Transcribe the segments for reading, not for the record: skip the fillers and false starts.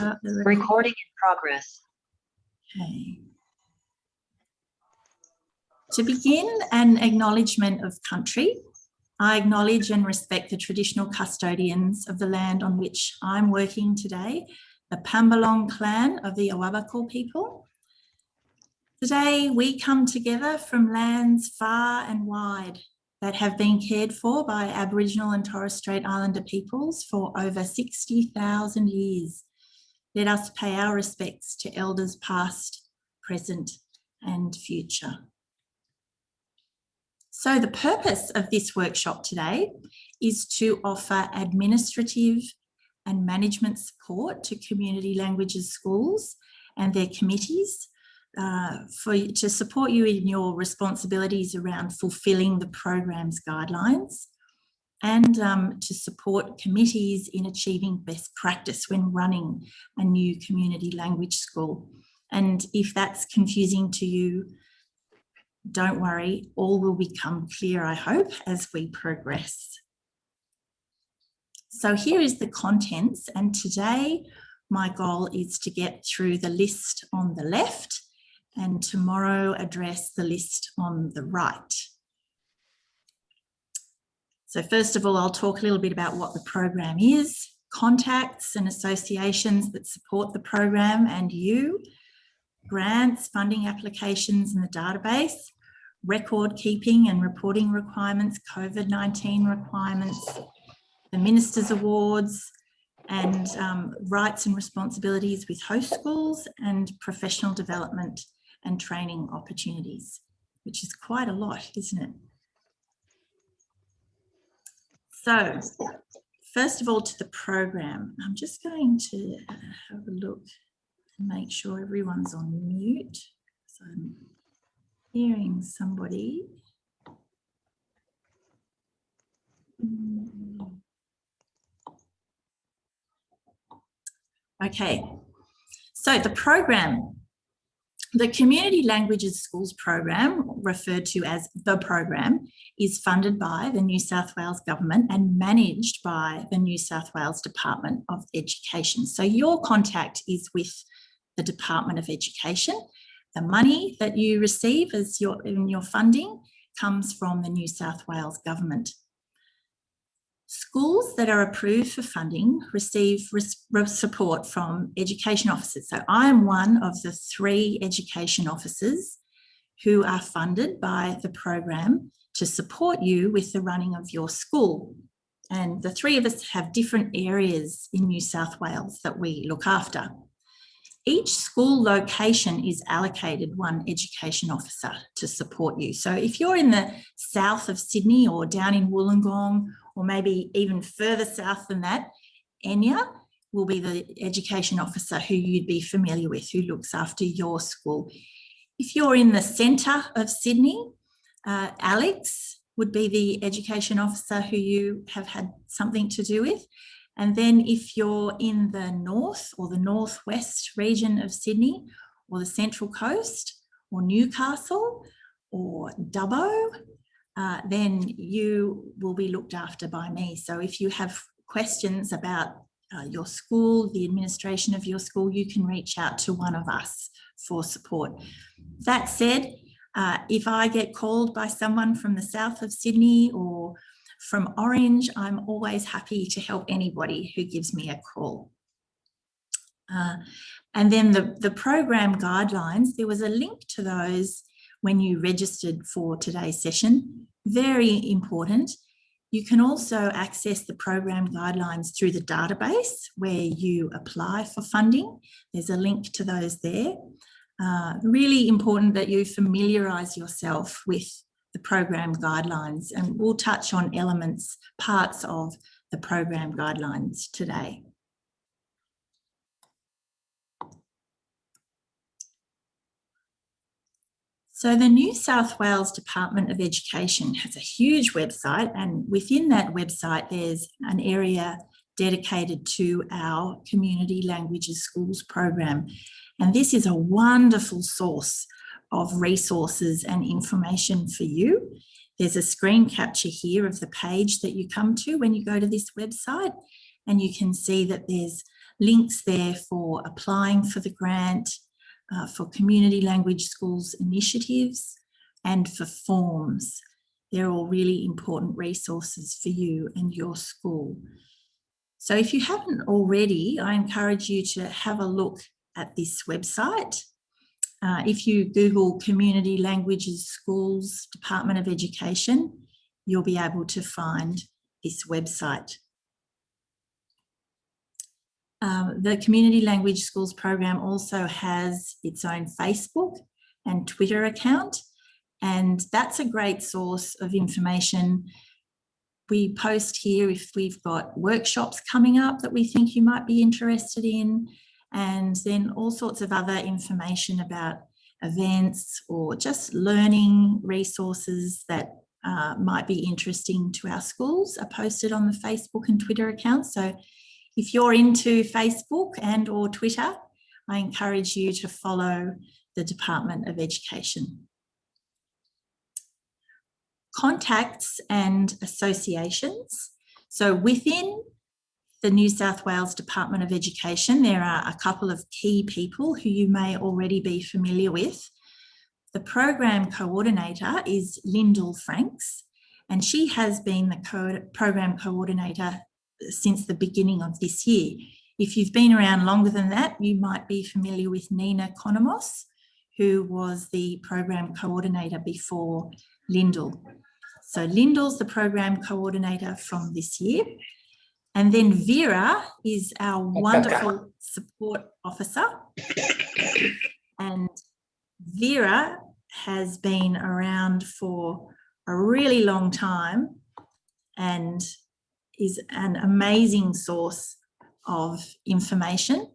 start the recording in progress. Okay. To begin, an acknowledgement of country. I acknowledge and respect the traditional custodians of the land on which I'm working today, the Pambalong clan of the Awabakal people. Today, we come together from lands far and wide that have been cared for by Aboriginal and Torres Strait Islander peoples for over 60,000 years. Let us pay our respects to elders past, present, and future. So the purpose of this workshop today is to offer administrative and management support to community languages schools and their committees to support you in your responsibilities around fulfilling the program's guidelines, and to support committees in achieving best practice when running a new community language school. And if that's confusing to you, don't worry, all will become clear, I hope, as we progress. So here is the contents, and today my goal is to get through the list on the left and tomorrow address the list on the right. So first of all, I'll talk a little bit about what the program is, contacts and associations that support the program and you, grants, funding applications in the database, record keeping and reporting requirements, COVID-19 requirements, the Minister's Awards, and rights and responsibilities with host schools, and professional development and training opportunities, which is quite a lot, isn't it? So, first of all, to the program. I'm just going to have a look and make sure everyone's on mute. So I'm hearing somebody. Okay, so the program. The Community Languages Schools program, referred to as the program, is funded by the New South Wales Government and managed by the New South Wales Department of Education. So your contact is with the Department of Education. The money that you receive as in your funding comes from the New South Wales Government. Schools that are approved for funding receive support from education officers. So I am one of the 3 education officers who are funded by the program to support you with the running of your school. And the 3 of us have different areas in New South Wales that we look after. Each school location is allocated 1 education officer to support you. So if you're in the south of Sydney or down in Wollongong, or maybe even further south than that, Enya will be the education officer who you'd be familiar with, who looks after your school. If you're in the centre of Sydney, Alex would be the education officer who you have had something to do with. And then if you're in the north or the northwest region of Sydney, or the Central Coast, or Newcastle, or Dubbo, then you will be looked after by me. So if you have questions about your school, the administration of your school, you can reach out to one of us for support. That said, if I get called by someone from the south of Sydney or from Orange, I'm always happy to help anybody who gives me a call. And then the program guidelines, there was a link to those when you registered for today's session. Very important. You can also access the program guidelines through the database where you apply for funding. There's a link to those there. Really important that you familiarise yourself with the program guidelines, and we'll touch on parts of the program guidelines today. So the New South Wales Department of Education has a huge website, and within that website there's an area dedicated to our Community Languages Schools program. And this is a wonderful source of resources and information for you. There's a screen capture here of the page that you come to when you go to this website, and you can see that there's links there for applying for the grant, for community language schools initiatives, and for forms. They're all really important resources for you and your school. So if you haven't already, I encourage you to have a look at this website. If you Google Community Languages Schools Department of Education, you'll be able to find this website. The Community Language Schools program also has its own Facebook and Twitter account, and that's a great source of information. We post here if we've got workshops coming up that we think you might be interested in, and then all sorts of other information about events or just learning resources that might be interesting to our schools are posted on the Facebook and Twitter accounts. So if you're into Facebook and or Twitter, I encourage you to follow the Department of Education. Contacts and associations. So within the New South Wales Department of Education, there are a couple of key people who you may already be familiar with. The program coordinator is Lyndall Franks, and she has been the program coordinator since the beginning of this year. If you've been around longer than that, you might be familiar with Nina Konomos, who was the program coordinator before Lyndall. So Lyndall's the program coordinator from this year. And then Vera is our wonderful support officer. And Vera has been around for a really long time and is an amazing source of information.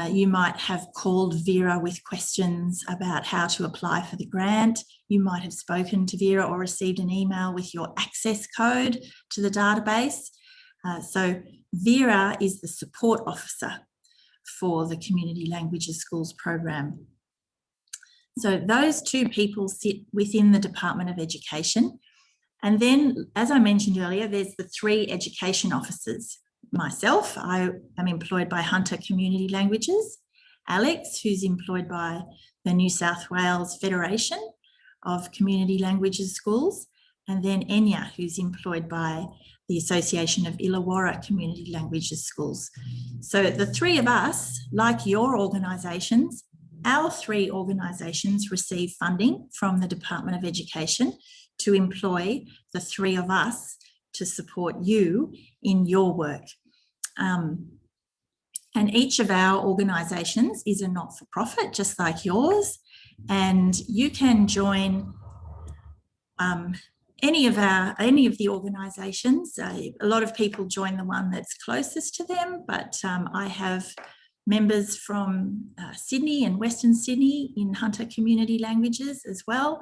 You might have called Vera with questions about how to apply for the grant. You might have spoken to Vera or received an email with your access code to the database. So Vera is the support officer for the Community Languages Schools program. So those two people sit within the Department of Education. And then, as I mentioned earlier, there's the 3 education officers. Myself, I am employed by Hunter Community Languages. Alex, who's employed by the New South Wales Federation of Community Languages Schools. And then Enya, who's employed by the Association of Illawarra Community Languages Schools. So the 3 of us, like your organisations, our 3 organisations receive funding from the Department of Education to employ the 3 of us to support you in your work. And each of our organisations is a not-for-profit, just like yours, and you can join any of the organisations. A lot of people join the one that's closest to them, but I have members from Sydney and Western Sydney in Hunter Community Languages as well.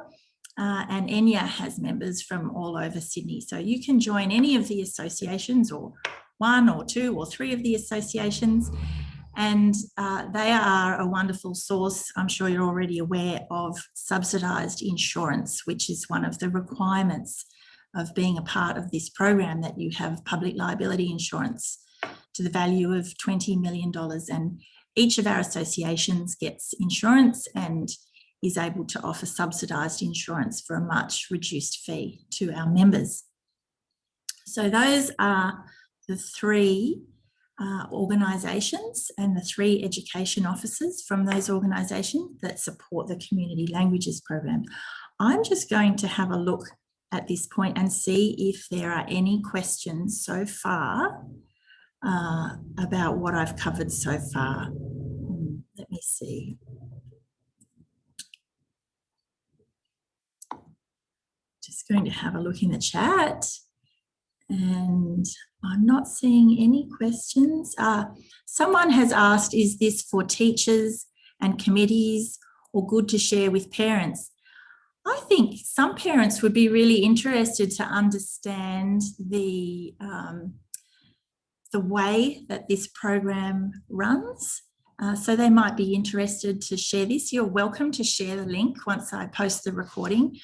And Enya has members from all over Sydney. So you can join any of the associations, or 1 or 2 or 3 of the associations, and they are a wonderful source. I'm sure you're already aware of subsidised insurance, which is one of the requirements of being a part of this program, that you have public liability insurance to the value of $20 million. And each of our associations gets insurance and is able to offer subsidised insurance for a much reduced fee to our members. So those are the 3 organisations and the 3 education officers from those organisations that support the Community Languages program. I'm just going to have a look at this point and see if there are any questions so far about what I've covered so far. Let me see. Just going to have a look in the chat, and I'm not seeing any questions. Someone has asked, is this for teachers and committees or good to share with parents? I think some parents would be really interested to understand the way that this program runs. So they might be interested to share this. You're welcome to share the link once I post the recording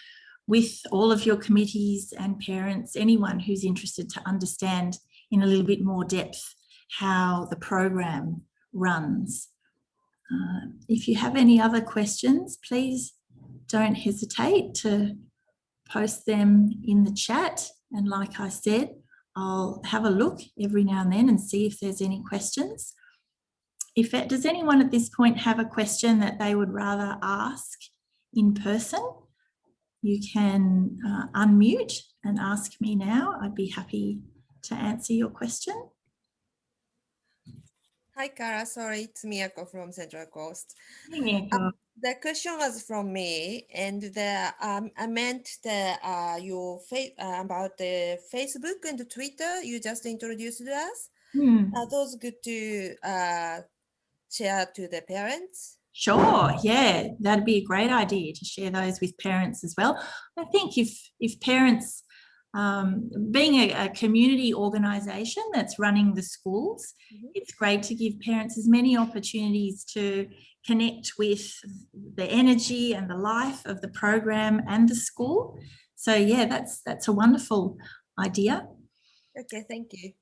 with all of your committees and parents, anyone who's interested to understand in a little bit more depth how the program runs. If you have any other questions, please don't hesitate to post them in the chat. And like I said, I'll have a look every now and then and see if there's any questions. Does anyone at this point have a question that they would rather ask in person? You can unmute and ask me now. I'd be happy to answer your question. Hi, Cara. Sorry, it's Miyako from Central Coast. Hey, Miyako. The question was from me, and I meant about the Facebook and the Twitter you just introduced to us. Are those good to share to the parents? Sure, yeah, that'd be a great idea to share those with parents as well. I think if parents, being a community organisation that's running the schools, it's great to give parents as many opportunities to connect with the energy and the life of the program and the school. So yeah, that's a wonderful idea. Okay, thank you.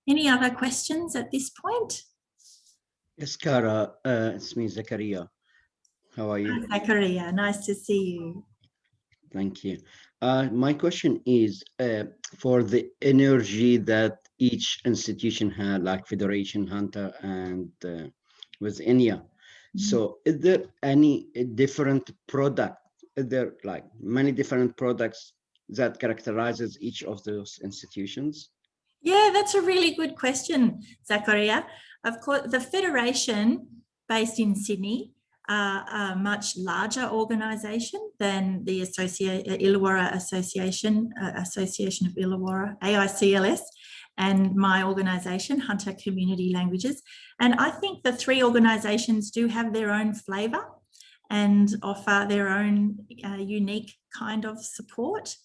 Any other questions at this point? Yes, Cara, it's me, Zakaria. How are you? Hi, Zakaria, nice to see you. Thank you. My question is for the energy that each institution had, like Federation, Hunter, and with Enya. So is there any different product? Is there like many different products that characterizes each of those institutions? Yeah, that's a really good question, Zakaria. Of course, the Federation, based in Sydney, are a much larger organisation than the Illawarra Association of Illawarra, AICLS, and my organisation, Hunter Community Languages. And I think the three organisations do have their own flavour and offer their own unique kind of support.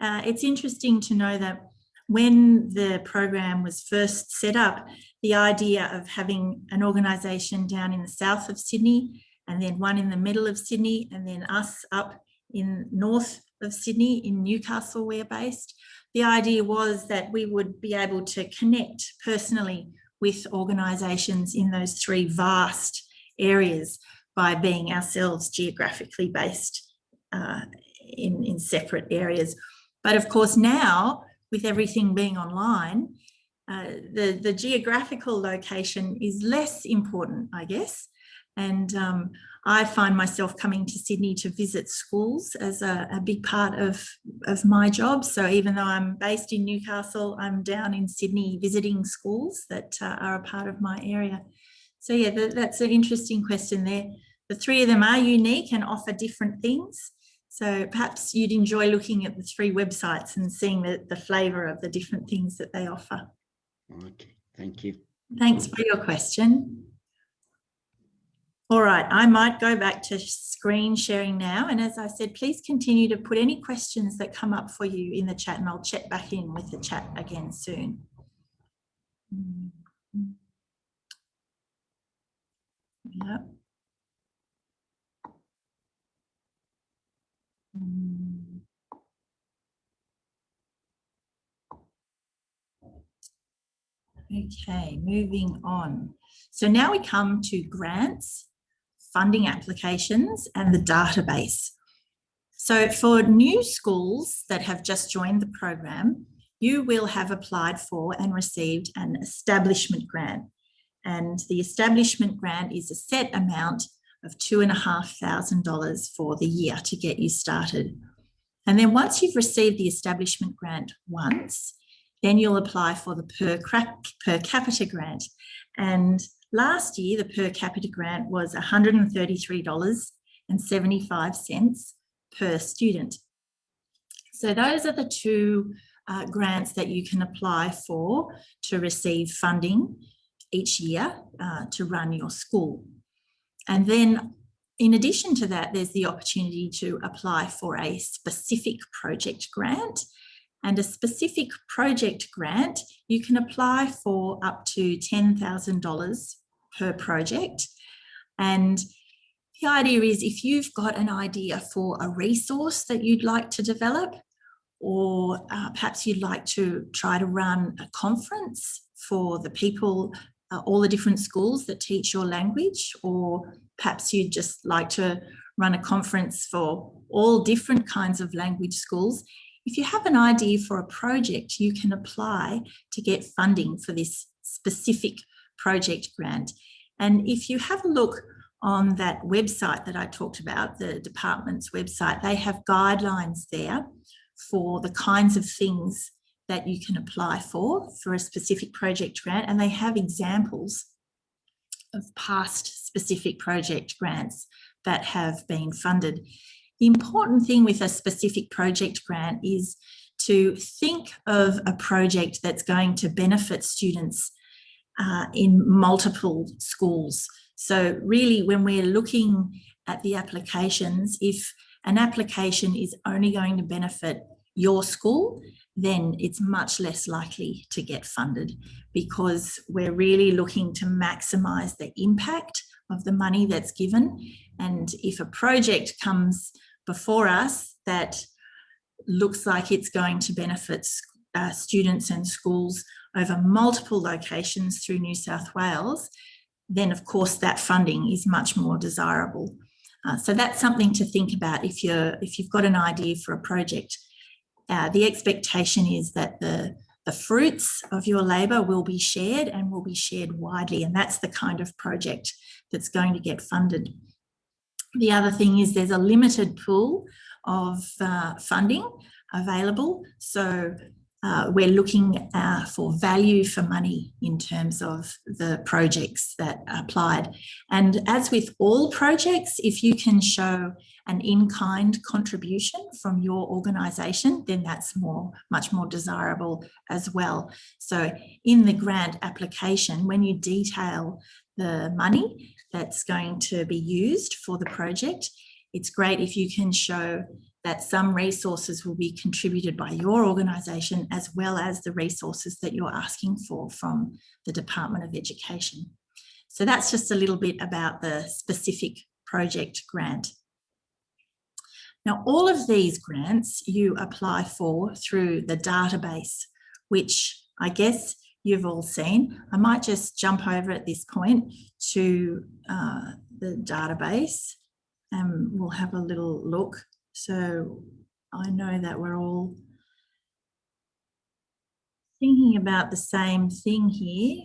It's interesting to know that when the program was first set up, the idea of having an organisation down in the south of Sydney and then one in the middle of Sydney and then us up in north of Sydney in Newcastle we're based, the idea was that we would be able to connect personally with organisations in those three vast areas by being ourselves geographically based in separate areas. But of course now, with everything being online, the geographical location is less important, I guess. And I find myself coming to Sydney to visit schools as a big part of my job. So even though I'm based in Newcastle, I'm down in Sydney visiting schools that are a part of my area. So yeah, that's an interesting question there. The three of them are unique and offer different things. So perhaps you'd enjoy looking at the three websites and seeing the flavour of the different things that they offer. Okay, thank you. Thanks for your question. All right, I might go back to screen sharing now. And as I said, please continue to put any questions that come up for you in the chat, and I'll check back in with the chat again soon. Yeah. Okay, moving on. So now we come to grants, funding applications, and the database. So for new schools that have just joined the program, you will have applied for and received an establishment grant. And the establishment grant is a set amount of $2,500 for the year to get you started. And then once you've received the establishment grant once, then you'll apply for the per capita grant. And last year, the per capita grant was $133.75 per student. So those are the two grants that you can apply for to receive funding each year to run your school. And then in addition to that, there's the opportunity to apply for a specific project grant. And a specific project grant, you can apply for up to $10,000 per project. And the idea is if you've got an idea for a resource that you'd like to develop, or perhaps you'd like to try to run a conference for the people, all the different schools that teach your language, or perhaps you'd just like to run a conference for all different kinds of language schools. If you have an idea for a project, you can apply to get funding for this specific project grant. And if you have a look on that website that I talked about, the department's website, they have guidelines there for the kinds of things that you can apply for a specific project grant, and they have examples of past specific project grants that have been funded. The important thing with a specific project grant is to think of a project that's going to benefit students in multiple schools. So really, when we're looking at the applications, if an application is only going to benefit your school, then it's much less likely to get funded, because we're really looking to maximise the impact of the money that's given. And if a project comes before us that looks like it's going to benefit students and schools over multiple locations through New South Wales, then of course that funding is much more desirable. So that's something to think about if you've got an idea for a project. The expectation is that the fruits of your labour will be shared and will be shared widely, and that's the kind of project that's going to get funded. The other thing is there's a limited pool of funding available, so we're looking for value for money in terms of the projects that applied. And as with all projects, if you can show an in-kind contribution from your organisation, then that's much more desirable as well. So in the grant application, when you detail the money that's going to be used for the project, it's great if you can show that some resources will be contributed by your organisation, as well as the resources that you're asking for from the Department of Education. So that's just a little bit about the specific project grant. Now, all of these grants you apply for through the database, which I guess you've all seen. I might just jump over at this point to the database and we'll have a little look. So I know that we're all thinking about the same thing here.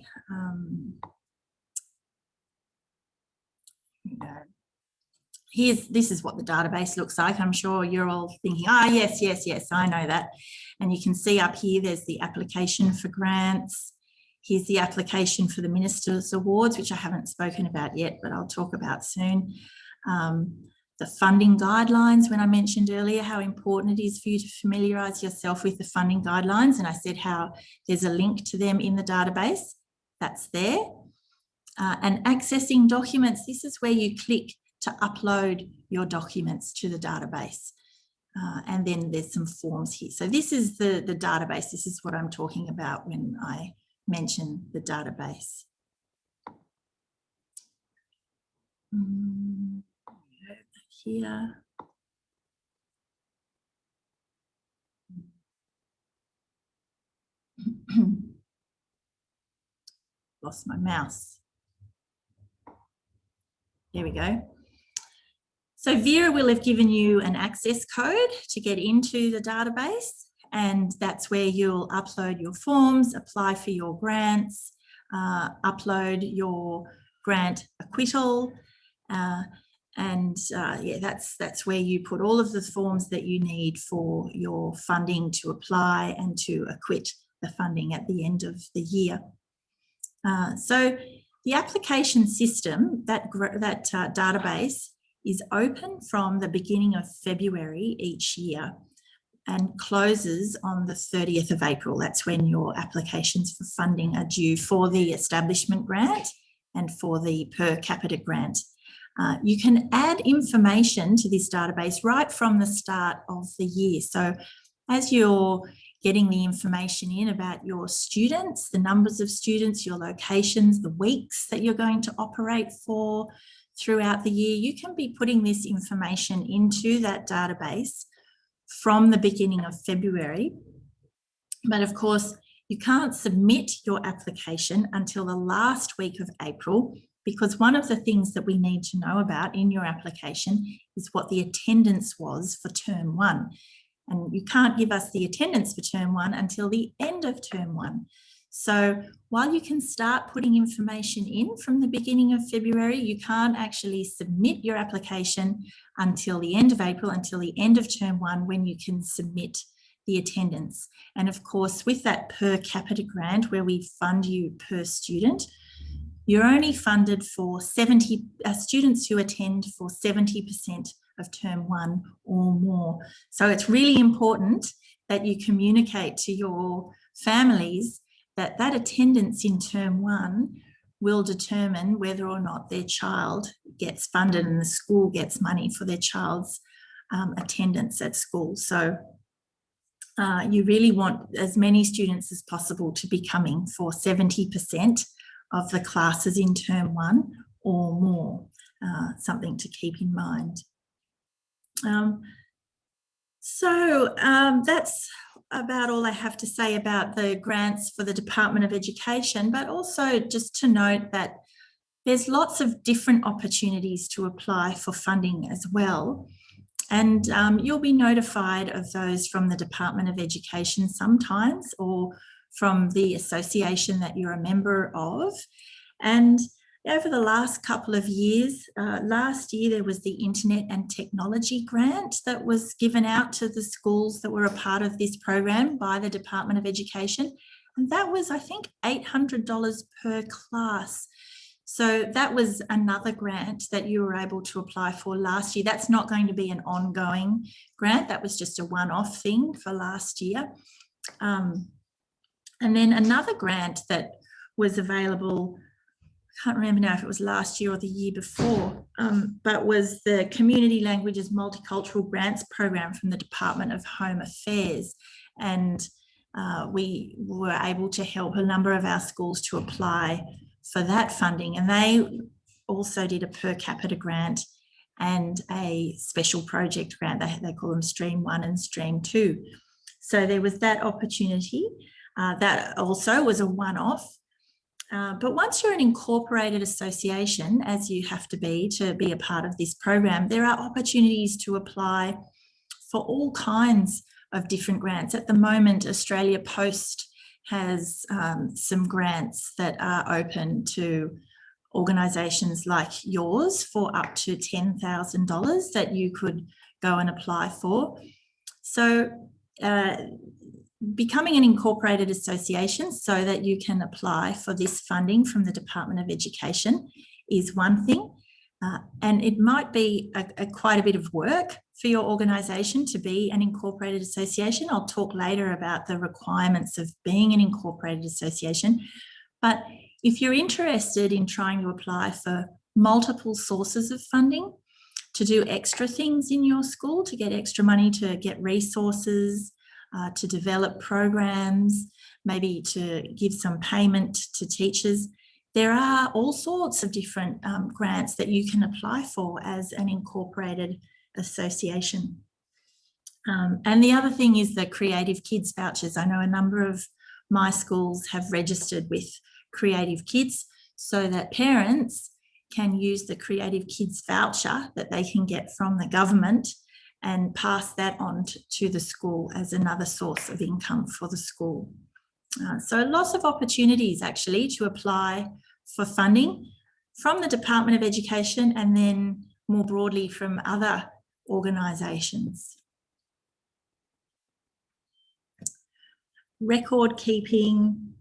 This is what the database looks like. I'm sure you're all thinking, yes, I know that. And you can see up here, there's the application for grants. Here's the application for the Minister's Awards, which I haven't spoken about yet, but I'll talk about soon. The funding guidelines, when I mentioned earlier how important it is for you to familiarise yourself with the funding guidelines, and I said how there's a link to them in the database, that's there. And accessing documents, this is where you click to upload your documents to the database. And then there's some forms here. So this is the database. This is what I'm talking about when I mention the database. Here. Lost my mouse. There we go. So Vera will have given you an access code to get into the database, and that's where you'll upload your forms, apply for your grants, upload your grant acquittal, yeah, that's where you put all of the forms that you need for your funding to apply and to acquit the funding at the end of the year. So the application system, that database, is open from the beginning of February each year and closes on the 30th of April. That's when your applications for funding are due for the establishment grant and for the per capita grant. You can add information to this database right from the start of the year. So as you're getting the information in about your students, the numbers of students, your locations, the weeks that you're going to operate for throughout the year, you can be putting this information into that database from the beginning of February. But of course, you can't submit your application until the last week of April, because one of the things that we need to know about in your application is what the attendance was for term 1. And you can't give us the attendance for term 1 until the end of term 1. So while you can start putting information in from the beginning of February, you can't actually submit your application until the end of April, until the end of term 1, when you can submit the attendance. And of course, with that per capita grant where we fund you per student, you're only funded for 70 students who attend for 70% of term 1 or more. So it's really important that you communicate to your families that that attendance in term 1 will determine whether or not their child gets funded and the school gets money for their child's attendance at school. So you really want as many students as possible to be coming for 70% of the classes in term 1 or more, something to keep in mind. That's about all I have to say about the grants for the Department of Education, but also just to note that there's lots of different opportunities to apply for funding as well. And you'll be notified of those from the Department of Education sometimes, or from the association that you're a member of. And over the last couple of years, last year there was the Internet and Technology Grant that was given out to the schools that were a part of this program by the Department of Education. And that was, I think, $800 per class. So that was another grant that you were able to apply for last year. That's not going to be an ongoing grant. That was just a one-off thing for last year. And then another grant that was available, I can't remember now if it was last year or the year before, but was the Community Languages Multicultural Grants Program from the Department of Home Affairs. And we were able to help a number of our schools to apply for that funding. And they also did a per capita grant and a special project grant. They call them Stream 1 and Stream 2. So there was that opportunity. That also was a one-off. But once you're an incorporated association, as you have to be a part of this program, there are opportunities to apply for all kinds of different grants. At the moment, Australia Post has some grants that are open to organisations like yours for up to $10,000 that you could go and apply for. So becoming an incorporated association so that you can apply for this funding from the Department of Education is one thing. And it might be quite a bit of work for your organisation to be an incorporated association. I'll talk later about the requirements of being an incorporated association. But if you're interested in trying to apply for multiple sources of funding, to do extra things in your school, to get extra money, to get resources, to develop programs, maybe to give some payment to teachers, there are all sorts of different grants that you can apply for as an incorporated association. And the other thing is the Creative Kids vouchers. I know a number of my schools have registered with Creative Kids so that parents can use the Creative Kids voucher that they can get from the government and pass that on to the school as another source of income for the school. So lots of opportunities actually to apply for funding from the Department of Education and then more broadly from other organisations. Record keeping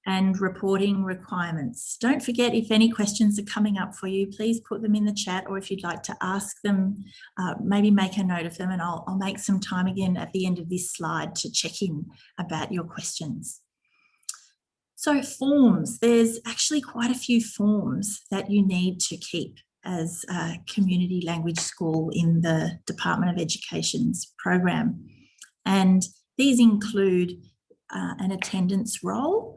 and reporting requirements. Don't forget, if any questions are coming up for you, please put them in the chat, or if you'd like to ask them, maybe make a note of them, and I'll make some time again at the end of this slide to check in about your questions. So forms, there's actually quite a few forms that you need to keep as a community language school in the Department of Education's program. And these include an attendance roll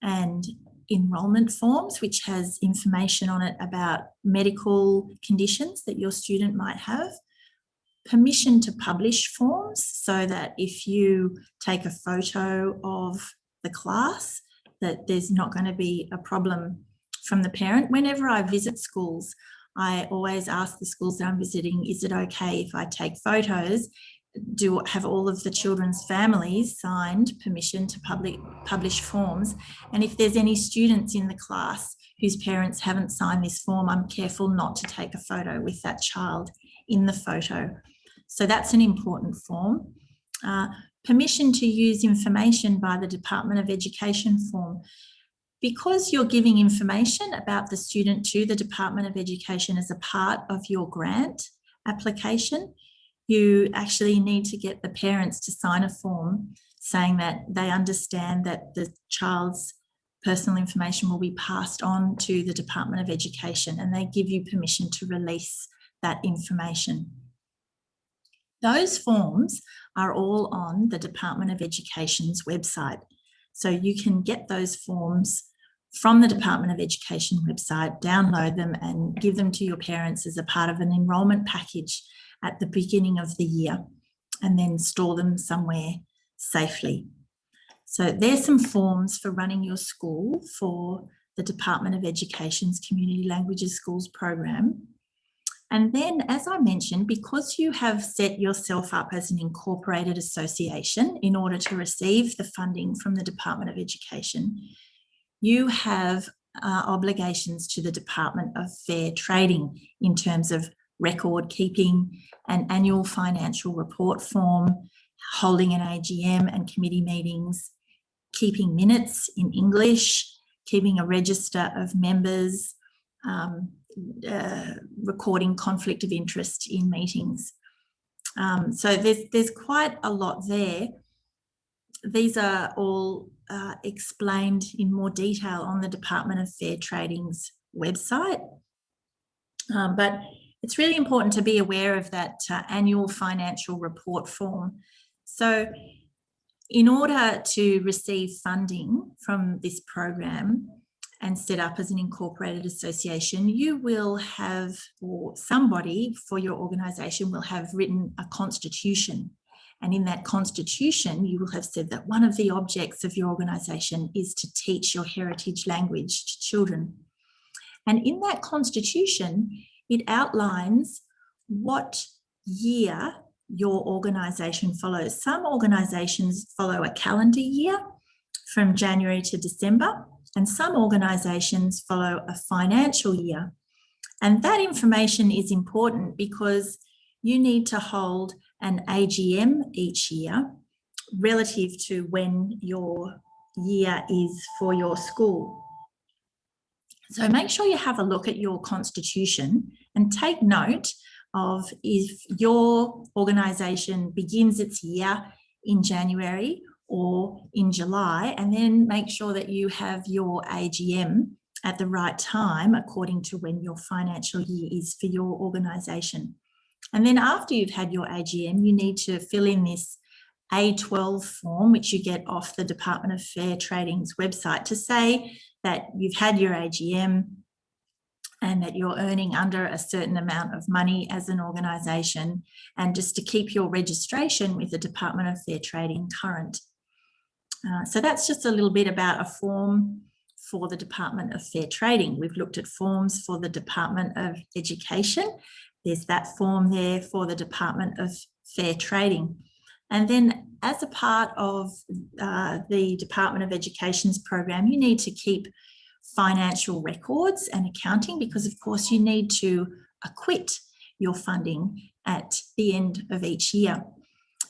and enrolment forms, which has information on it about medical conditions that your student might have, permission to publish forms, so that if you take a photo of the class, that there's not going to be a problem from the parent. Whenever I visit schools, I always ask the schools that I'm visiting, is it okay if I take photos? Have all of the children's families signed permission to publish forms? And if there's any students in the class whose parents haven't signed this form, I'm careful not to take a photo with that child in the photo. So that's an important form. Permission to use information by the Department of Education form. Because you're giving information about the student to the Department of Education as a part of your grant application, you actually need to get the parents to sign a form saying that they understand that the child's personal information will be passed on to the Department of Education, and they give you permission to release that information. Those forms are all on the Department of Education's website. So you can get those forms from the Department of Education website, download them and give them to your parents as a part of an enrolment package at the beginning of the year, and then store them somewhere safely. So there's some forms for running your school for the Department of Education's Community Languages Schools program. And then, as I mentioned, because you have set yourself up as an incorporated association in order to receive the funding from the Department of Education, you have obligations to the Department of Fair Trading in terms of record keeping, an annual financial report form, holding an AGM and committee meetings, keeping minutes in English, keeping a register of members, recording conflict of interest in meetings. So there's quite a lot there. These are all explained in more detail on the Department of Fair Trading's website. But it's really important to be aware of that annual financial report form. So in order to receive funding from this program and set up as an incorporated association, you will have, or somebody for your organisation will have written a constitution. And in that constitution, you will have said that one of the objects of your organisation is to teach your heritage language to children. And in that constitution, it outlines what year your organisation follows. Some organisations follow a calendar year from January to December, and some organisations follow a financial year. And that information is important because you need to hold an AGM each year relative to when your year is for your school. So make sure you have a look at your constitution and take note of if your organisation begins its year in January or in July, and then make sure that you have your AGM at the right time according to when your financial year is for your organisation. And then after you've had your AGM, you need to fill in this A12 form, which you get off the Department of Fair Trading's website, to say that you've had your AGM and that you're earning under a certain amount of money as an organisation, and just to keep your registration with the Department of Fair Trading current. So that's just a little bit about a form for the Department of Fair Trading. We've looked at forms for the Department of Education. There's that form there for the Department of Fair Trading. And then as a part of the Department of Education's program, you need to keep financial records and accounting, because of course you need to acquit your funding at the end of each year.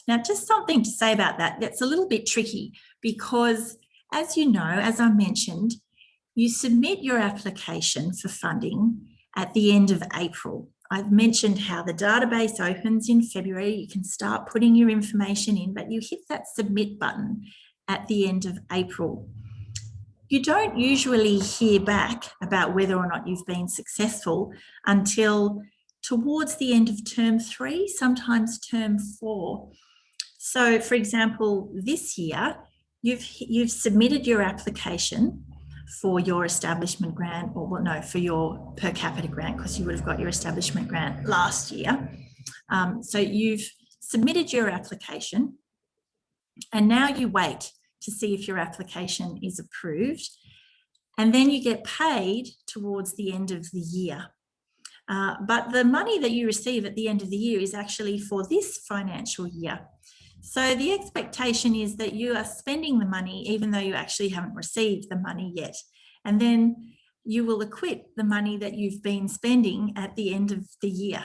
Now, just something to say about that, that's a little bit tricky because, as you know, as I mentioned, you submit your application for funding at the end of April. I've mentioned how the database opens in February. You can start putting your information in, but you hit that submit button at the end of April. You don't usually hear back about whether or not you've been successful until towards the end of term 3, sometimes term 4. So, for example, this year, you've submitted your application for your establishment grant, or well, no, for your per capita grant, because you would have got your establishment grant last year. So you've submitted your application and now you wait to see if your application is approved, and then you get paid towards the end of the year. But the money that you receive at the end of the year is actually for this financial year. So the expectation is that you are spending the money even though you actually haven't received the money yet. And then you will acquit the money that you've been spending at the end of the year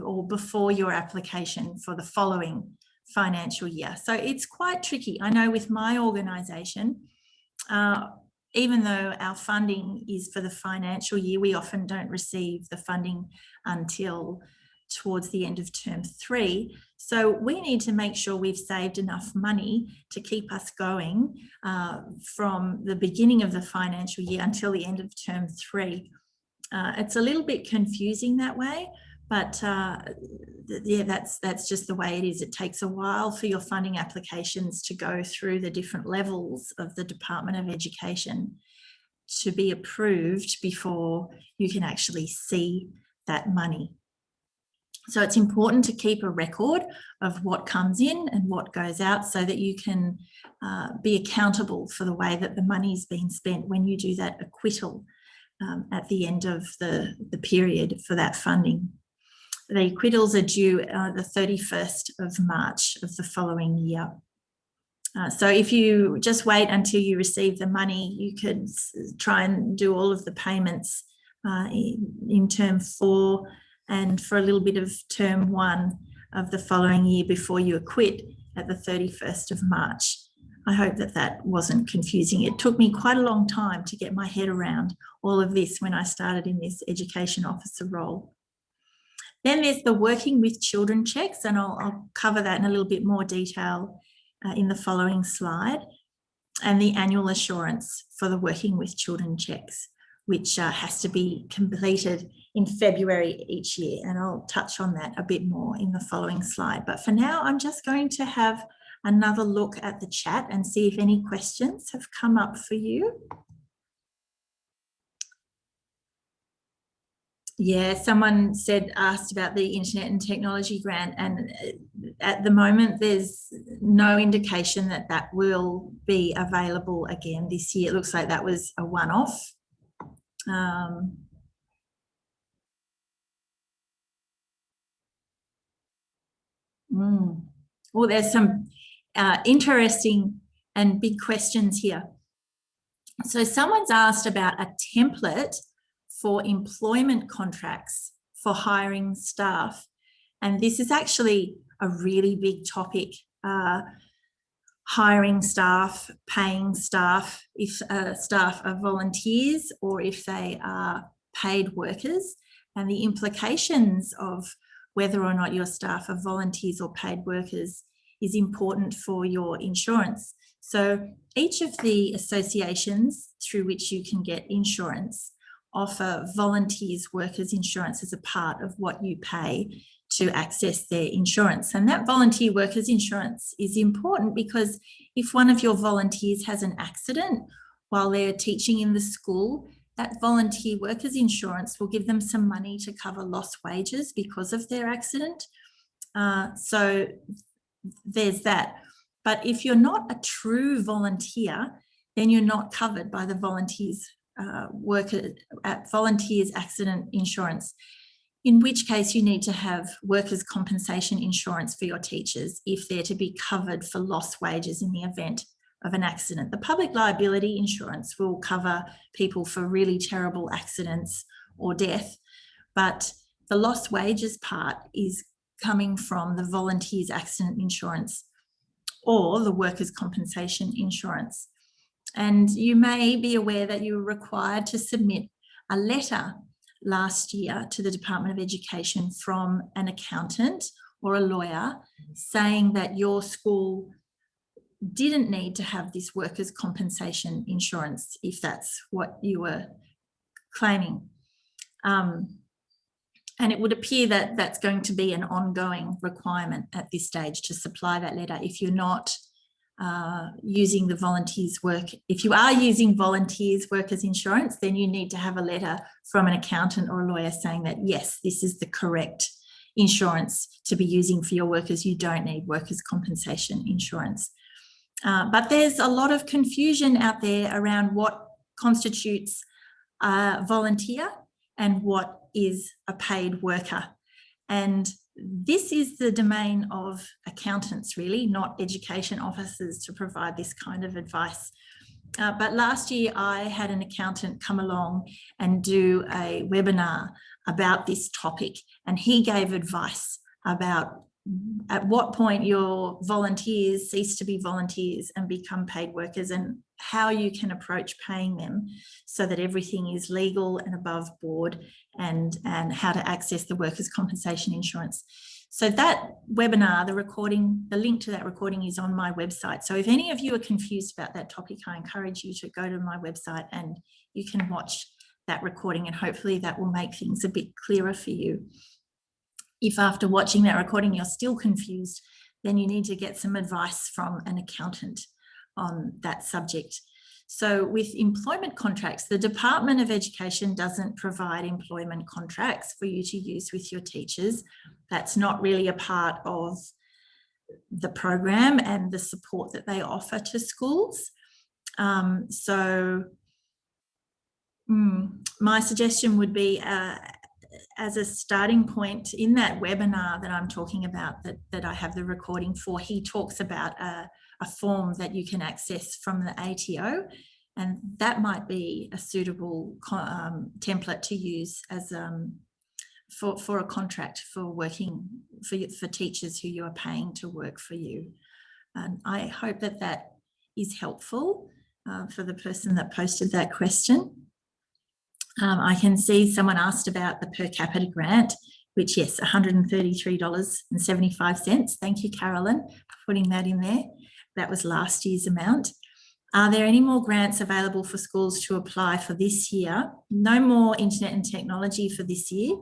or before your application for the following financial year. So it's quite tricky. I know with my organisation, even though our funding is for the financial year, we often don't receive the funding until towards the end of term 3. So we need to make sure we've saved enough money to keep us going from the beginning of the financial year until the end of term 3. It's a little bit confusing that way, but yeah, that's just the way it is. It takes a while for your funding applications to go through the different levels of the Department of Education to be approved before you can actually see that money. So it's important to keep a record of what comes in and what goes out so that you can be accountable for the way that the money's been spent when you do that acquittal at the end of the period for that funding. The acquittals are due the 31st of March of the following year. So if you just wait until you receive the money, you could try and do all of the payments in term 4 and for a little bit of term 1 of the following year before you acquit at the 31st of March. I hope that that wasn't confusing. It took me quite a long time to get my head around all of this when I started in this education officer role. Then there's the working with children checks, and I'll cover that in a little bit more detail in the following slide, and the annual assurance for the working with children checks, which has to be completed in February each year. And I'll touch on that a bit more in the following slide. But for now, I'm just going to have another look at the chat and see if any questions have come up for you. Yeah, someone asked about the Internet and Technology Grant, and at the moment there's no indication that that will be available again this year. It looks like that was a one-off. Well, there's some interesting and big questions here. So someone's asked about a template for employment contracts for hiring staff. And this is actually a really big topic, hiring staff, paying staff, if staff are volunteers or if they are paid workers, and the implications of whether or not your staff are volunteers or paid workers is important for your insurance. So each of the associations through which you can get insurance offer volunteers workers insurance as a part of what you pay to access their insurance. And that volunteer workers insurance is important because if one of your volunteers has an accident while they're teaching in the school, that volunteer workers insurance will give them some money to cover lost wages because of their accident. So there's that. But if you're not a true volunteer, then you're not covered by the volunteers accident insurance, in which case you need to have workers' compensation insurance for your teachers if they're to be covered for lost wages in the event of an accident. The public liability insurance will cover people for really terrible accidents or death, but the lost wages part is coming from the volunteers accident insurance or the workers' compensation insurance. And you may be aware that you were required to submit a letter last year to the Department of Education from an accountant or a lawyer saying that your school didn't need to have this workers' compensation insurance if that's what you were claiming. And it would appear that that's going to be an ongoing requirement at this stage to supply that letter if you're not using the volunteers work. If you are using volunteers workers insurance, then you need to have a letter from an accountant or a lawyer saying that, yes, this is the correct insurance to be using for your workers. You don't need workers' compensation insurance. But there's a lot of confusion out there around what constitutes a volunteer and what is a paid worker. And this is the domain of accountants, really, not education officers, to provide this kind of advice. But last year I had an accountant come along and do a webinar about this topic, and he gave advice about at what point your volunteers cease to be volunteers and become paid workers, and how you can approach paying them so that everything is legal and above board, and how to access the workers' compensation insurance. So that webinar, the recording, the link to that recording is on my website. So if any of you are confused about that topic, I encourage you to go to my website and you can watch that recording, and hopefully that will make things a bit clearer for you. If after watching that recording you're still confused, then you need to get some advice from an accountant on that subject. So with employment contracts, the Department of Education doesn't provide employment contracts for you to use with your teachers. That's not really a part of the program and the support that they offer to schools. My suggestion would be, as a starting point, in that webinar that I'm talking about, that I have the recording for, he talks about a form that you can access from the ATO, and that might be a suitable template to use as for a contract for working for teachers who you are paying to work for you. And I hope that that is helpful for the person that posted that question. I can see someone asked about the per capita grant, which, yes, $133.75. Thank you, Carolyn, for putting that in there. That was last year's amount. Are there any more grants available for schools to apply for this year? No more internet and technology for this year.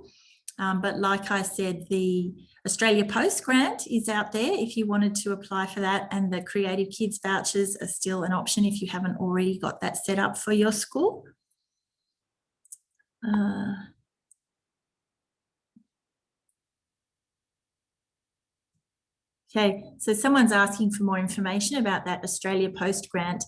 But like I said, the Australia Post grant is out there if you wanted to apply for that, and the Creative Kids vouchers are still an option if you haven't already got that set up for your school. Okay, so someone's asking for more information about that Australia Post grant.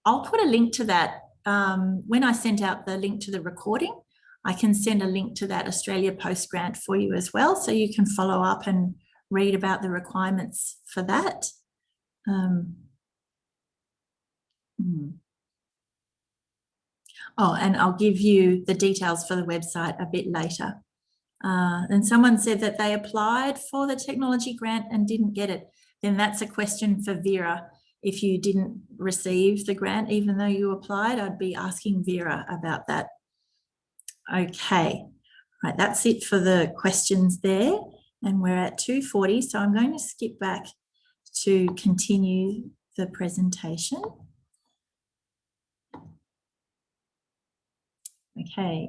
I'll put a link to that. When I sent out the link to the recording, I can send a link to that Australia Post grant for you as well, so you can follow up and read about the requirements for that. Oh, and I'll give you the details for the website a bit later. And someone said that they applied for the technology grant and didn't get it. Then that's a question for Vera. If you didn't receive the grant, even though you applied, I'd be asking Vera about that. Okay, right, that's it for the questions there. And we're at 2:40, so I'm going to skip back to continue the presentation. Okay.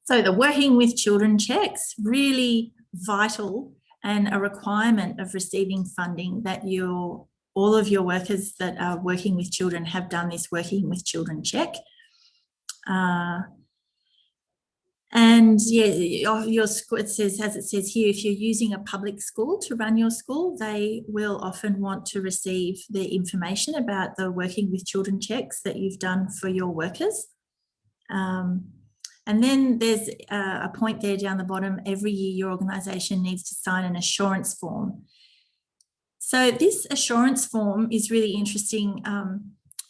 So the working with children checks, really vital and a requirement of receiving funding, that all of your workers that are working with children have done this working with children check. And yeah, your school, it says, as it says here, if you're using a public school to run your school, they will often want to receive the information about the working with children checks that you've done for your workers. And then there's a point there down the bottom. Every year your organisation needs to sign an assurance form. So this assurance form is really interesting.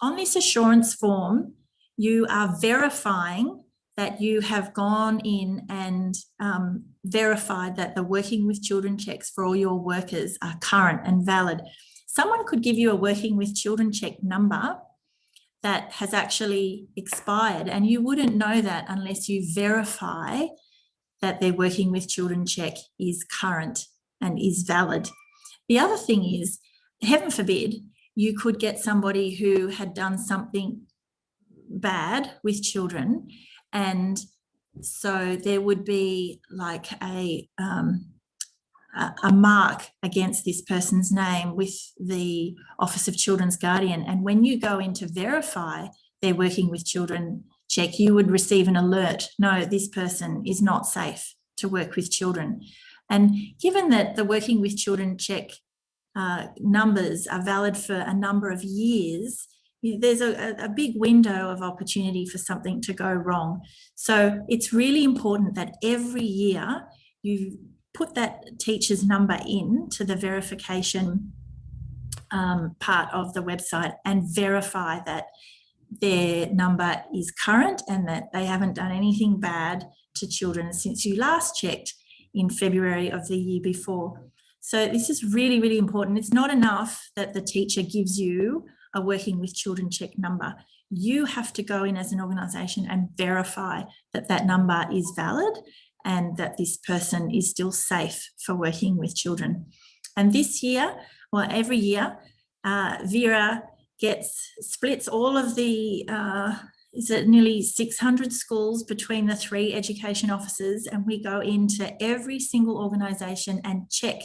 On this assurance form, you are verifying that you have gone in and verified that the working with children checks for all your workers are current and valid. Someone could give you a working with children check number that has actually expired, and you wouldn't know that unless you verify that their working with children check is current and is valid. The other thing is, heaven forbid, you could get somebody who had done something bad with children, and so there would be like a mark against this person's name with the Office of Children's Guardian. And when you go in to verify they're working with children check, you would receive an alert. No, this person is not safe to work with children. And given that the Working with Children check numbers are valid for a number of years, there's a big window of opportunity for something to go wrong. So it's really important that every year you put that teacher's number in to the verification part of the website and verify that their number is current and that they haven't done anything bad to children since you last checked in February of the year before. So this is really, really important. It's not enough that the teacher gives you a Working with Children check number. You have to go in as an organisation and verify that that number is valid and that this person is still safe for working with children. And this year, well, every year, Vera splits all of the, nearly 600 schools between the 3 education officers, and we go into every single organisation and check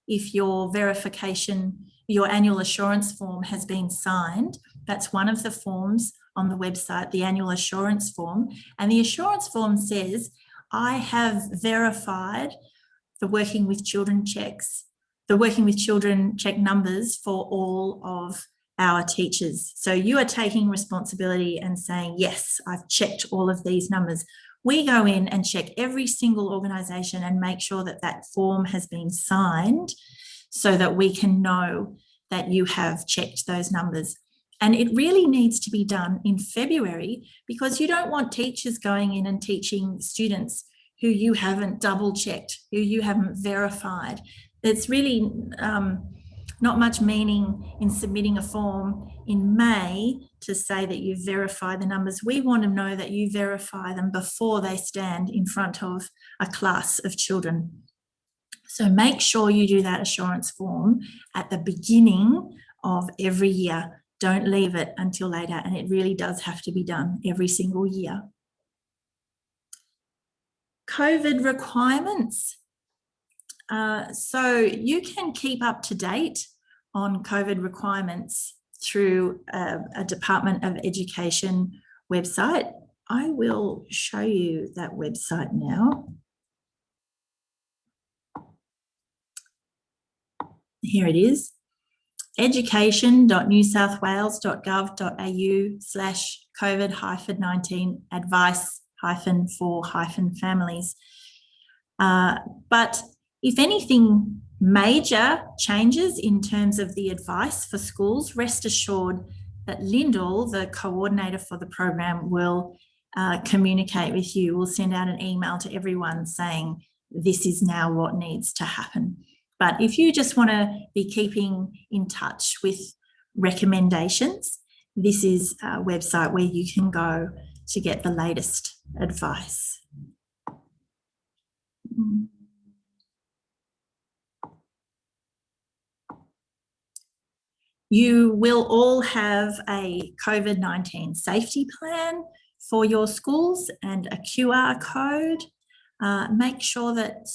if your verification, your annual assurance form has been signed. That's one of the forms on the website, the annual assurance form. And the assurance form says, I have verified the Working with Children checks, the Working with Children check numbers for all of our teachers. So you are taking responsibility and saying, yes, I've checked all of these numbers. We go in and check every single organisation and make sure that that form has been signed so that we can know that you have checked those numbers. And it really needs to be done in February, because you don't want teachers going in and teaching students who you haven't double checked, who you haven't verified. It's really not much meaning in submitting a form in May to say that you verify the numbers. We want to know that you verify them before they stand in front of a class of children. So make sure you do that assurance form at the beginning of every year. Don't leave it until later, and it really does have to be done every single year. COVID requirements. So you can keep up to date on COVID requirements through a Department of Education website. I will show you that website now. Here it is, education.newsouthwales.gov.au/COVID-19 advice-for-families. But if anything major changes in terms of the advice for schools, rest assured that Lyndall, the coordinator for the program, will communicate with you. We'll send out an email to everyone saying this is now what needs to happen. But if you just want to be keeping in touch with recommendations, this is a website where you can go to get the latest advice. You will all have a COVID-19 safety plan for your schools and a QR code. Make sure that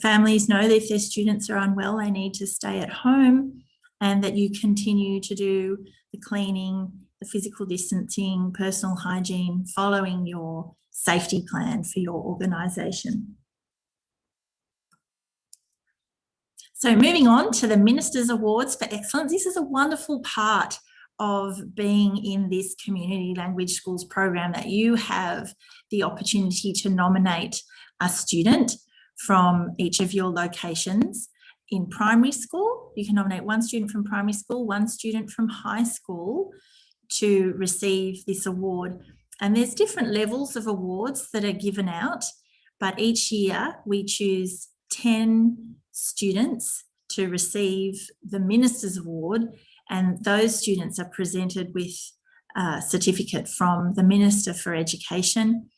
families know that if their students are unwell, they need to stay at home, and that you continue to do the cleaning, the physical distancing, personal hygiene, following your safety plan for your organisation. So moving on to the Minister's Awards for Excellence. This is a wonderful part of being in this Community Language Schools program, that you have the opportunity to nominate a student from each of your locations. In primary school, you can nominate one student from primary school, one student from high school to receive this award. And there's different levels of awards that are given out, but each year we choose 10 students to receive the Minister's Award, and those students are presented with a certificate from the Minister for Education,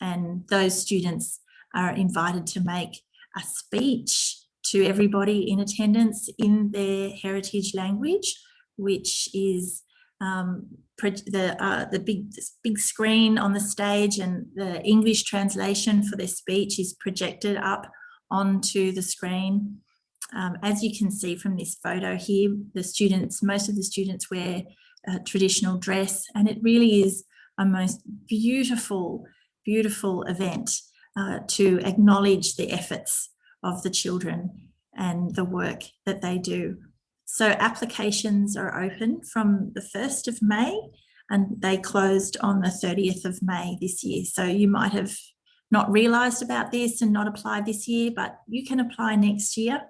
and those students are invited to make a speech to everybody in attendance in their heritage language, which is the big screen on the stage, and the English translation for their speech is projected up onto the screen. As you can see from this photo here, most of the students wear a traditional dress, and it really is a most beautiful, beautiful event to acknowledge the efforts of the children and the work that they do. So applications are open from the 1st of May and they closed on the 30th of May this year. So you might have not realised about this and not applied this year, but you can apply next year.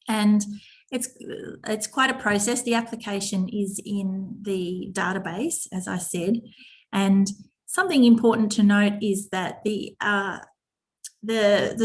And it's quite a process. The application is in the database, as I said, and something important to note is that the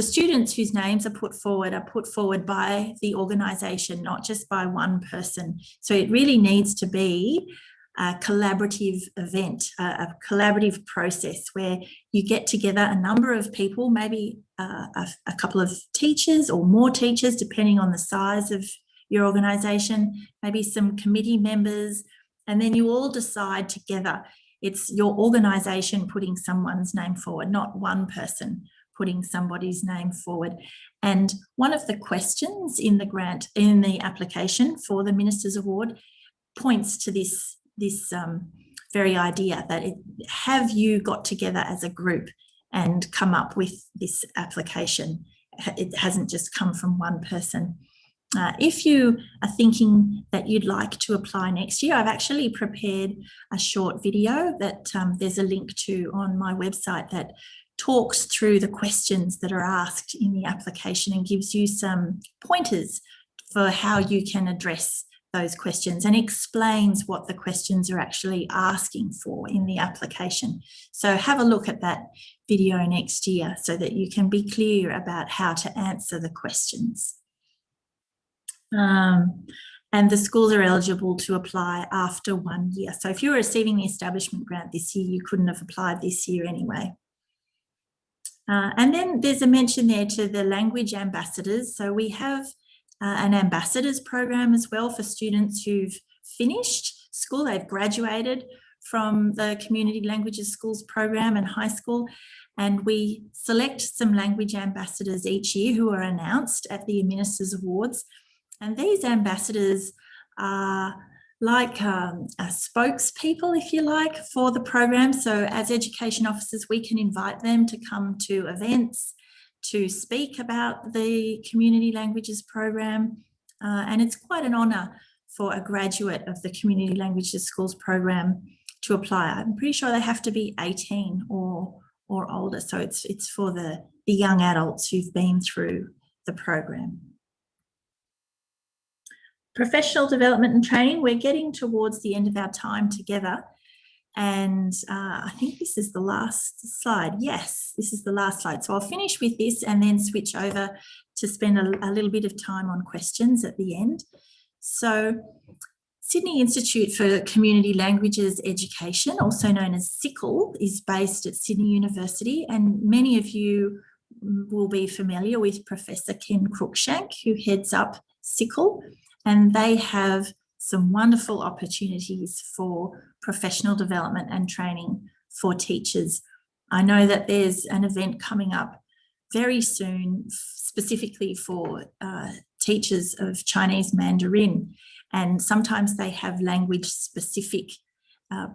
students whose names are put forward by the organisation, not just by one person. So it really needs to be a collaborative event, a collaborative process where you get together a number of people, maybe a couple of teachers or more teachers, depending on the size of your organisation, maybe some committee members, and then you all decide together. It's your organisation putting someone's name forward, not one person putting somebody's name forward. And one of the questions in the grant, in the application for the Minister's Award, points to this very idea that have you got together as a group and come up with this application? It hasn't just come from one person. If you are thinking that you'd like to apply next year, I've actually prepared a short video that there's a link to on my website that talks through the questions that are asked in the application and gives you some pointers for how you can address those questions and explains what the questions are actually asking for in the application. So have a look at that video next year so that you can be clear about how to answer the questions. And the schools are eligible to apply after 1 year. So if you're receiving the establishment grant this year, you couldn't have applied this year anyway. And then there's a mention there to the language ambassadors. So we have an ambassadors program as well for students who've finished school, they've graduated from the Community Languages Schools program in high school, and we select some language ambassadors each year who are announced at the Minister's Awards. And these ambassadors are like spokespeople, if you like, for the program. So as education officers, we can invite them to come to events, to speak about the Community Languages program. And it's quite an honour for a graduate of the Community Languages Schools program to apply. I'm pretty sure they have to be 18 or older. So it's for the young adults who've been through the program. Professional development and training, we're getting towards the end of our time together. And I think this is the last slide. Yes, this is the last slide. So I'll finish with this and then switch over to spend a little bit of time on questions at the end. So Sydney Institute for Community Languages Education, also known as SICL, is based at Sydney University, and many of you will be familiar with Professor Ken Cruikshank, who heads up SICL, and they have some wonderful opportunities for professional development and training for teachers. I know that there's an event coming up very soon specifically for teachers of Chinese Mandarin, and sometimes they have language-specific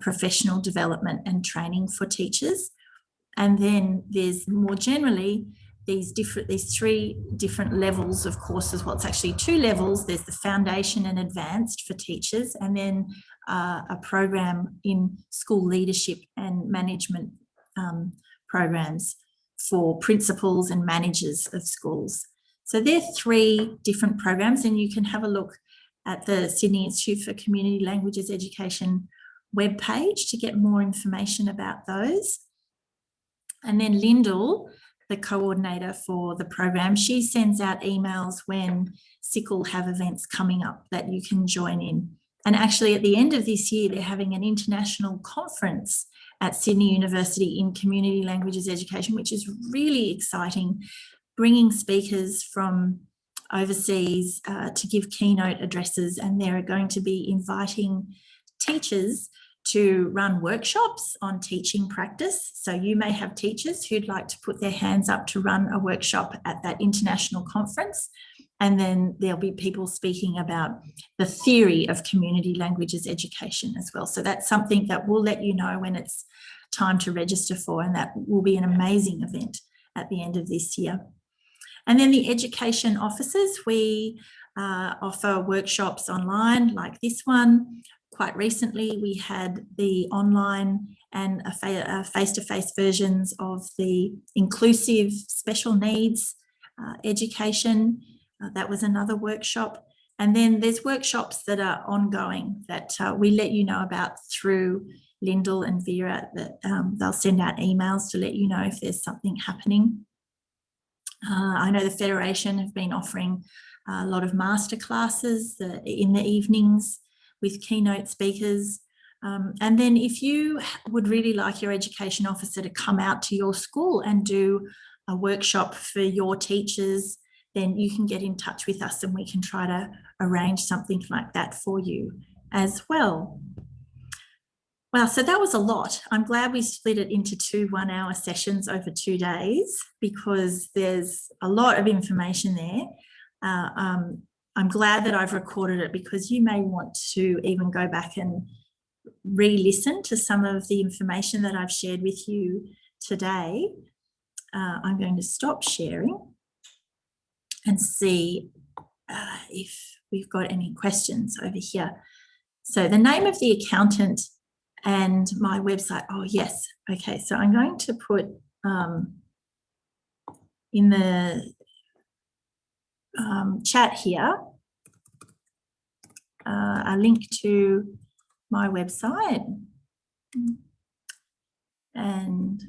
professional development and training for teachers. And then there's more generally these three different levels of courses. Well, it's actually 2 levels. There's the foundation and advanced for teachers, and then a program in school leadership and management programs for principals and managers of schools. So there are 3 different programs, and you can have a look at the Sydney Institute for Community Languages Education webpage to get more information about those. And then Lyndall, the coordinator for the program, she sends out emails when SICL have events coming up that you can join in. And actually at the end of this year, they're having an international conference at Sydney University in Community Languages Education, which is really exciting, bringing speakers from overseas to give keynote addresses, and they're going to be inviting teachers to run workshops on teaching practice. So you may have teachers who'd like to put their hands up to run a workshop at that international conference, And then there'll be people speaking about the theory of community languages education as well. So that's something that we'll let you know when it's time to register for, and that will be an amazing event at the end of this year. And then the education officers, we offer workshops online like this one. Quite recently, we had the online and face-to-face versions of the inclusive special needs education. That was another workshop. And then there's workshops that are ongoing that we let you know about through Lyndall and Vera, that they'll send out emails to let you know if there's something happening. I know the Federation have been offering a lot of master classes in the evenings with keynote speakers. And then if you would really like your education officer to come out to your school and do a workshop for your teachers, then you can get in touch with us and we can try to arrange something like that for you as well. Wow, so that was a lot. I'm glad we split it into 2 one-hour sessions over 2 days, because there's a lot of information there. I'm glad that I've recorded it, because you may want to even go back and re-listen to some of the information that I've shared with you today. I'm going to stop sharing and see if we've got any questions over here. So the name of the accountant and my website. Oh, yes. Okay, so I'm going to put in the chat here a link to my website and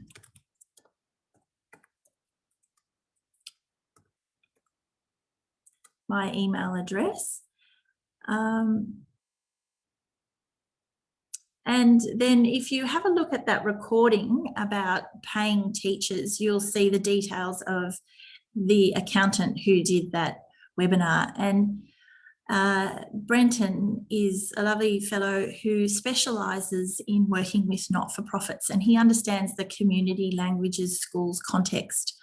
my email address. And then if you have a look at that recording about paying teachers, you'll see the details of the accountant who did that webinar. And Brenton is a lovely fellow who specialises in working with not-for-profits, and he understands the community languages schools context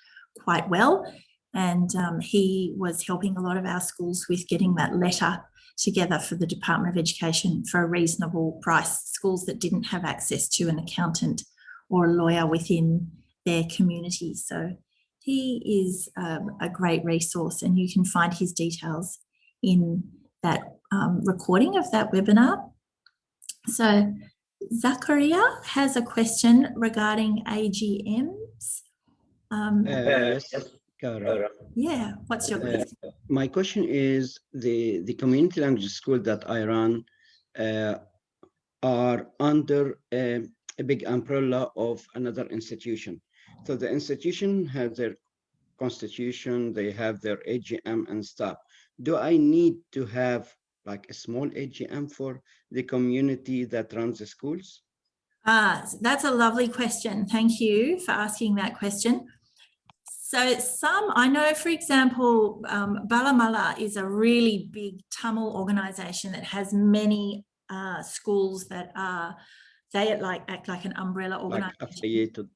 quite well. And he was helping a lot of our schools with getting that letter together for the Department of Education for a reasonable price, schools that didn't have access to an accountant or a lawyer within their community. So he is a great resource, and you can find his details in that recording of that webinar. So Zachariah has a question regarding AGMs. Yes, Cara. Yeah, what's your question? My question is, the community language school that I run are under a big umbrella of another institution. So the institution has their constitution, they have their AGM and stuff. Do I need to have like a small AGM for the community that runs the schools? That's a lovely question. Thank you for asking that question. So I know, for example, Balamala is a really big Tamil organisation that has many schools that they act like an umbrella organisation. Like affiliated.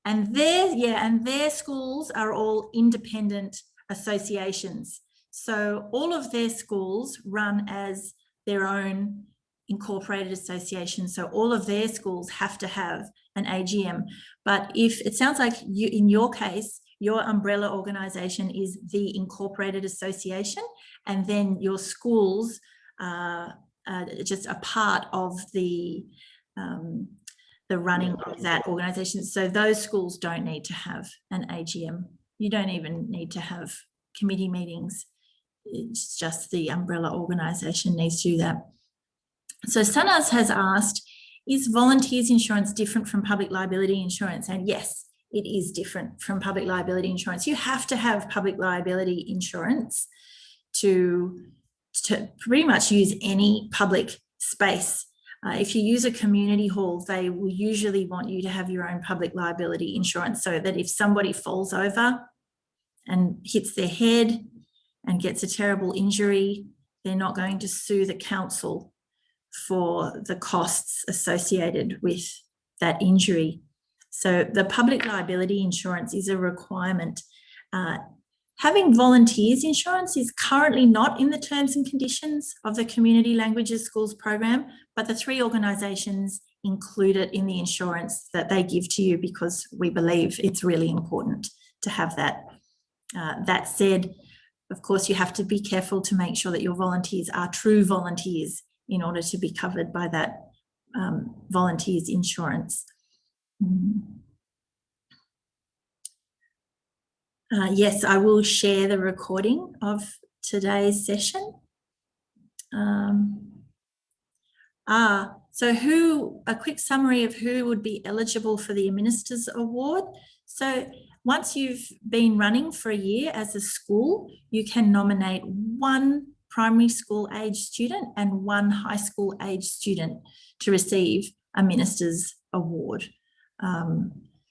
And their schools are all independent associations. So all of their schools run as their own incorporated association. So all of their schools have to have an AGM. But if it sounds like in your case, your umbrella organisation is the incorporated association, and then your schools are just a part of the running of that organisation. So those schools don't need to have an AGM. You don't even need to have committee meetings. It's just the umbrella organisation needs to do that. So Sanas has asked, is volunteers insurance different from public liability insurance? And yes, it is different from public liability insurance. You have to have public liability insurance to pretty much use any public space. If you use a community hall, they will usually want you to have your own public liability insurance, so that if somebody falls over and hits their head and gets a terrible injury, they're not going to sue the council for the costs associated with that injury. So the public liability insurance is a requirement. Having volunteers insurance is currently not in the terms and conditions of the Community Languages Schools program, but the 3 organisations include it in the insurance that they give to you because we believe it's really important to have that. That said, of course, you have to be careful to make sure that your volunteers are true volunteers in order to be covered by that volunteers insurance. Yes, I will share the recording of today's session. So a quick summary of who would be eligible for the Ministers Award. So once you've been running for a year as a school, you can nominate 1 primary school age student and 1 high school age student to receive a Ministers Award.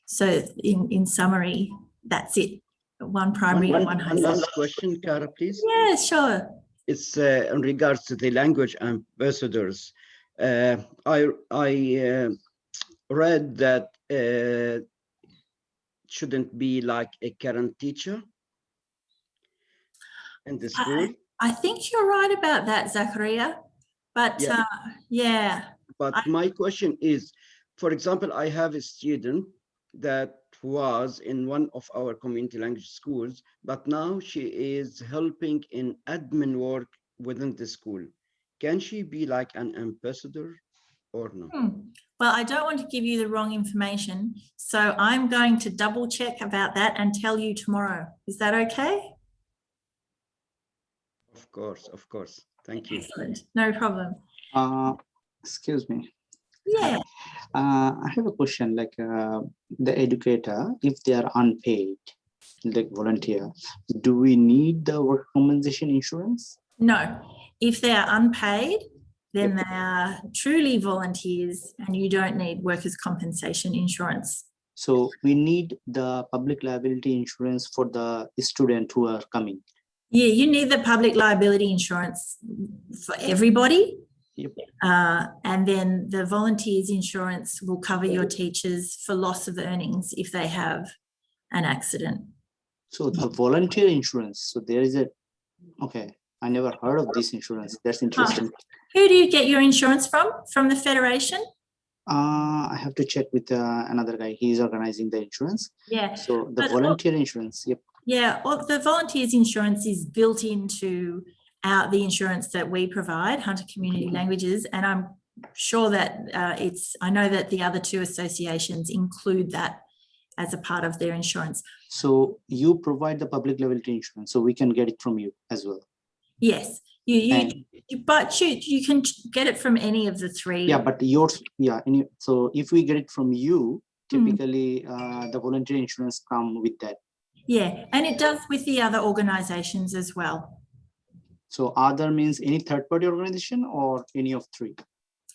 So in summary, that's it. 1 primary and 1 high school. One last question, Cara, please. Yeah, sure. It's in regards to the language ambassadors. I read that shouldn't be like a current teacher in the school. I think you're right about that, Zachariah. But yeah. But my question is, for example, I have a student that was in one of our community language schools, but now she is helping in admin work within the school. Can she be like an ambassador or no? Well, I don't want to give you the wrong information, so I'm going to double check about that and tell you tomorrow. Is that okay? Of course. Thank you. Excellent. No problem. Excuse me. Yeah. I have a question, like the educator, if they are unpaid, like volunteer, do we need the work compensation insurance? No, if they are unpaid, then they are truly volunteers and you don't need workers' compensation insurance. So we need the public liability insurance for the student who are coming. Yeah, you need the public liability insurance for everybody. Yep. And then the volunteers insurance will cover your teachers for loss of earnings if they have an accident. So the volunteer insurance, so there is okay, I never heard of this insurance. That's interesting. Who do you get your insurance from? From the Federation? I have to check with another guy. He's organizing the insurance. Yeah. So the volunteer insurance, yep. Yeah, well, the volunteers insurance is built into the insurance that we provide, Hunter Community Languages, and I'm sure that I know that the other 2 associations include that as a part of their insurance. So you provide the public liability insurance, so we can get it from you as well. Yes, but you can get it from any of the 3. Yeah, but yours, so if we get it from you, typically the volunteer insurance come with that. Yeah, and it does with the other organizations as well. So other means any third-party organization or any of 3?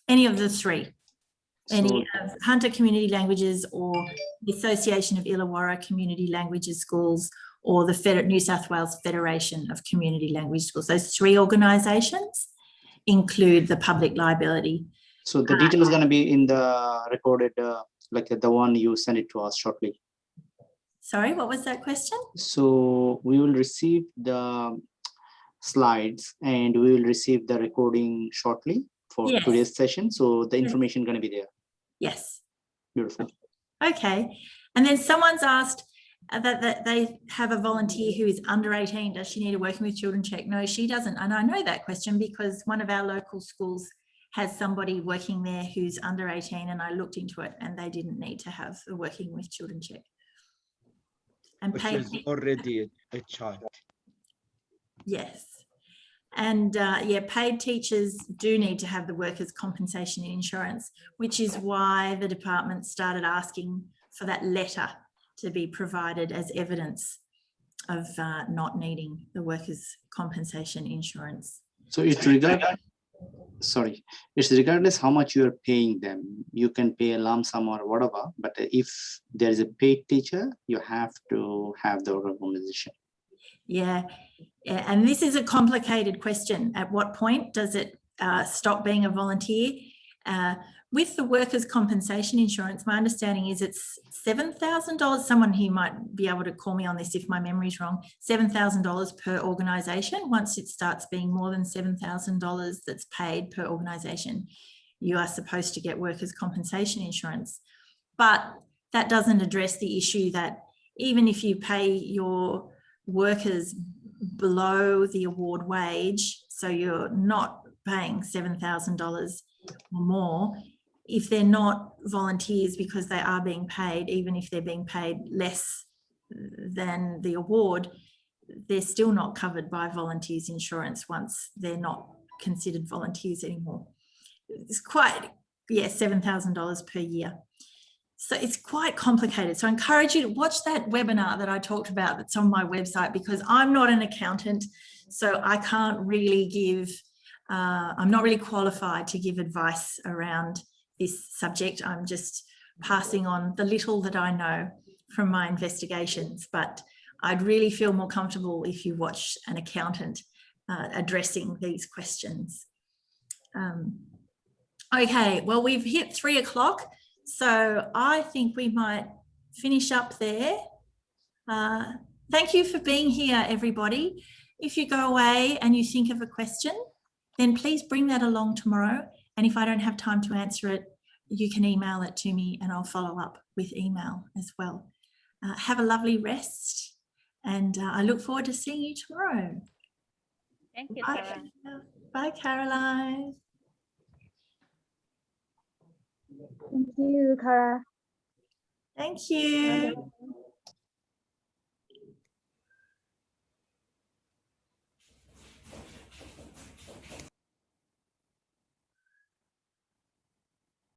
Any of the 3. So, any of Hunter Community Languages or the Association of Illawarra Community Languages Schools or the New South Wales Federation of Community Language Schools. Those 3 organisations include the public liability. So the detail is going to be in the recorded, like the one you send it to us shortly. Sorry, what was that question? So we will receive the slides and we will receive the recording shortly for today's session. So the information going to be there. Yes. Beautiful. Okay. And then someone's asked that they have a volunteer who is under 18. Does she need a working with children check? No, she doesn't. And I know that question because one of our local schools has somebody working there who's under 18, and I looked into it and they didn't need to have a working with children check. And Which is already a child. Yes. And paid teachers do need to have the workers' compensation insurance, which is why the department started asking for that letter to be provided as evidence of not needing the workers' compensation insurance. So it's regardless how much you are paying them. You can pay a lump sum or whatever, but if there is a paid teacher, you have to have the workers' compensation. Yeah, and this is a complicated question. At what point does it stop being a volunteer? With the workers' compensation insurance, my understanding is it's $7,000. Someone here might be able to call me on this if my memory's wrong. $7,000 per organisation. Once it starts being more than $7,000 that's paid per organisation, you are supposed to get workers' compensation insurance. But that doesn't address the issue that even if you pay your workers below the award wage, so you're not paying $7,000 or more, if they're not volunteers because they are being paid, even if they're being paid less than the award, they're still not covered by volunteers insurance once they're not considered volunteers anymore. It's quite, yeah, $7,000 per year. So it's quite complicated. So I encourage you to watch that webinar that I talked about that's on my website, because I'm not an accountant, so I can't really give, I'm not really qualified to give advice around this subject. I'm just passing on the little that I know from my investigations, but I'd really feel more comfortable if you watch an accountant addressing these questions. Okay, well, we've hit 3 o'clock, so I think we might finish up there. Thank you for being here, everybody. If you go away and you think of a question, then please bring that along tomorrow. And if I don't have time to answer it, you can email it to me and I'll follow up with email as well. Have a lovely rest, and I look forward to seeing you tomorrow. Thank you, Bye. Cara. Bye, Caroline. Thank you, Cara. Thank you.